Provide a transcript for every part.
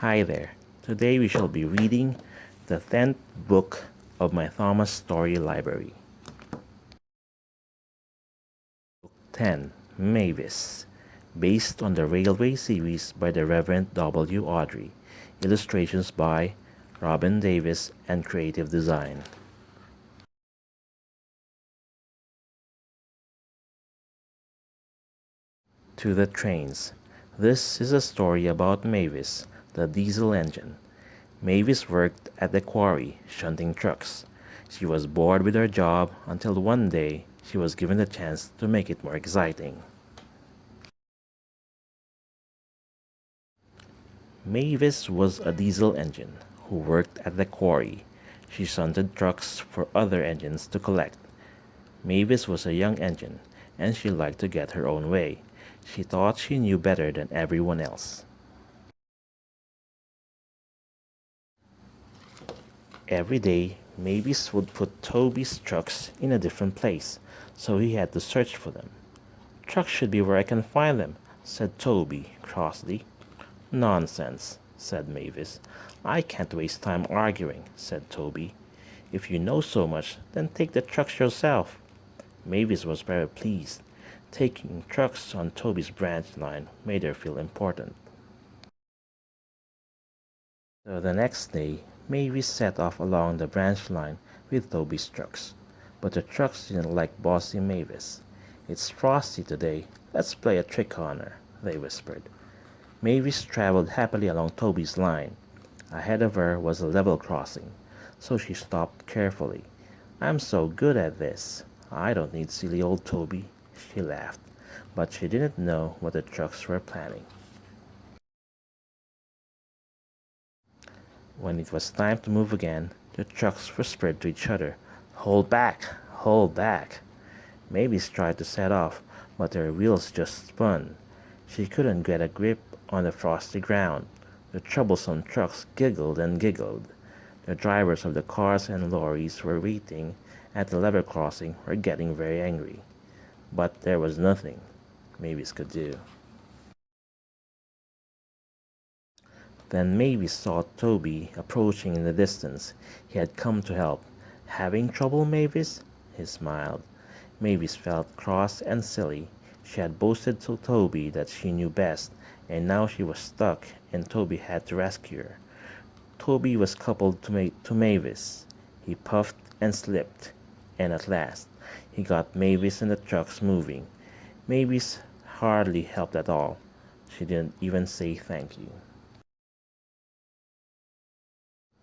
Hi there. Today we shall be reading the 10th book of my Thomas Story Library. Book 10, Mavis, based on the Railway series by the Reverend W. Audrey. Illustrations by Robin Davis and Creative Design. To the trains. This is a story about Mavis, the diesel engine. Mavis worked at the quarry, shunting trucks. She was bored with her job until one day she was given the chance to make it more exciting. Mavis was a diesel engine who worked at the quarry. She shunted trucks for other engines to collect. Mavis was a young engine, and she liked to get her own way. She thought she knew better than everyone else. Every day, Mavis would put Toby's trucks in a different place, so he had to search for them. Trucks should be where I can find them, said Toby crossly. Nonsense, said Mavis. I can't waste time arguing, said Toby. If you know so much, then take the trucks yourself. Mavis was very pleased. Taking trucks on Toby's branch line made her feel important. So the next day, Mavis set off along the branch line with Toby's trucks. But the trucks didn't like bossy Mavis. It's frosty today. Let's play a trick on her, they whispered. Mavis traveled happily along Toby's line. Ahead of her was a level crossing, so she stopped carefully. I'm so good at this. I don't need silly old Toby, she laughed. But she didn't know what the trucks were planning. When it was time to move again, the trucks whispered to each other, Hold back! Hold back! Mavis tried to set off, but her wheels just spun. She couldn't get a grip on the frosty ground. The troublesome trucks giggled and giggled. The drivers of the cars and lorries were waiting at the level crossing were getting very angry. But there was nothing Mavis could do. Then Mavis saw Toby approaching in the distance. He had come to help. Having trouble, Mavis? He smiled. Mavis felt cross and silly. She had boasted to Toby that she knew best, and now she was stuck, and Toby had to rescue her. Toby was coupled to Mavis. He puffed and slipped, and at last he got Mavis and the trucks moving. Mavis hardly helped at all. She didn't even say thank you.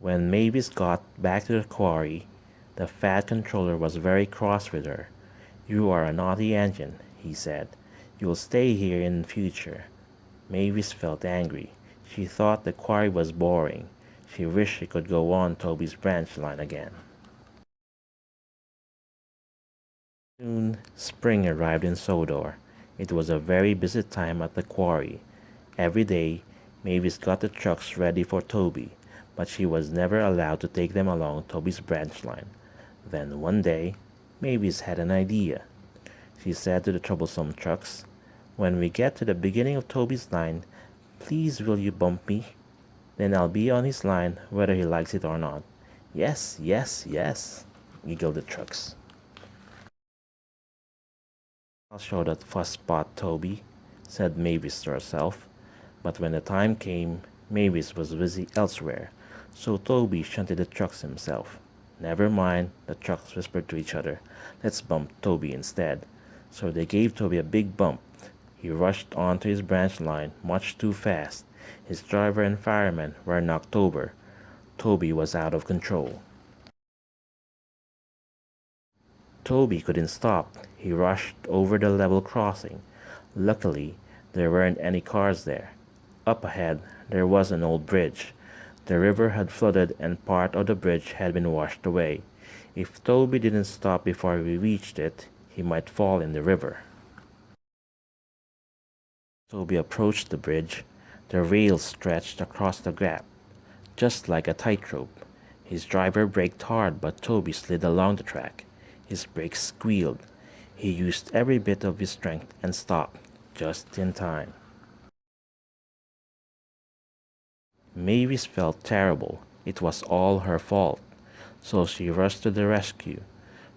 When Mavis got back to the quarry, the fat controller was very cross with her. You are a naughty engine, he said. You'll stay here in future. Mavis felt angry. She thought the quarry was boring. She wished she could go on Toby's branch line again. Soon spring arrived in Sodor. It was a very busy time at the quarry. Every day, Mavis got the trucks ready for Toby, but she was never allowed to take them along Toby's branch line. Then one day, Mavis had an idea. She said to the troublesome trucks, When we get to the beginning of Toby's line, please will you bump me? Then I'll be on his line whether he likes it or not. Yes, yes, yes, giggled the trucks. I'll show that fuss spot, Toby, said Mavis to herself. But when the time came, Mavis was busy elsewhere, so Toby shunted the trucks himself. Never mind, the trucks whispered to each other. Let's bump Toby instead. So they gave Toby a big bump. He rushed onto his branch line much too fast. His driver and fireman were knocked over. Toby was out of control. Toby couldn't stop. He rushed over the level crossing. Luckily, there weren't any cars there. Up ahead, there was an old bridge. The river had flooded and part of the bridge had been washed away. If Toby didn't stop before we reached it, he might fall in the river. Toby approached the bridge. The rails stretched across the gap, just like a tightrope. His driver braked hard, but Toby slid along the track. His brakes squealed. He used every bit of his strength and stopped, just in time. Mavis felt terrible. It was all her fault. So she rushed to the rescue.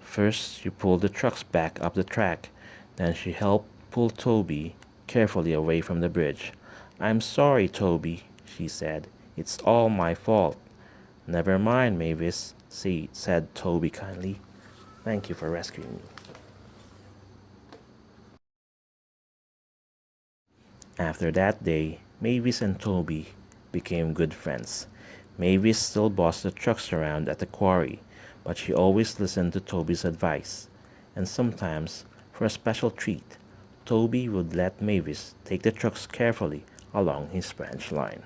First, she pulled the trucks back up the track. Then she helped pull Toby carefully away from the bridge. I'm sorry, Toby, she said. It's all my fault. Never mind, Mavis, said Toby kindly. Thank you for rescuing me. After that day, Mavis and Toby became good friends. Mavis still bossed the trucks around at the quarry, but she always listened to Toby's advice. And sometimes, for a special treat, Toby would let Mavis take the trucks carefully along his branch line.